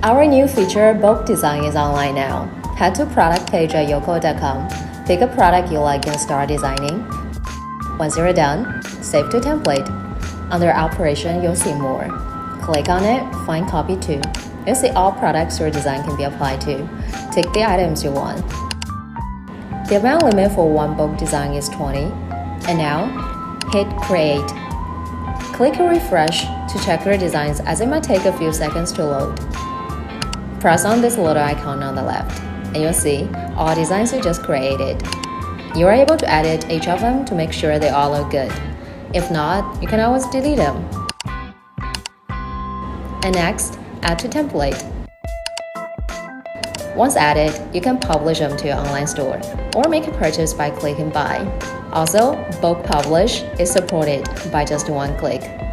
Our new feature, bulk design, is online now. Head to product page at yoycol.com, pick a product you like and start designing. Once you're done, save to template. Under operation, you'll see more. Click on it, find copy to. You'll see all products your design can be applied to. Tick the items you want. The amount limit for one bulk design is 20. And now, hit create. Click refresh to check your designs as it might take a few seconds to load. Press on this little icon on the left, and you'll see all designs you just created. You are able to edit each of them to make sure they all look good. If not, you can always delete them. And next, add to template. Once added, you can publish them to your online store or make a purchase by clicking buy. Also, bulk publish is supported by just one click.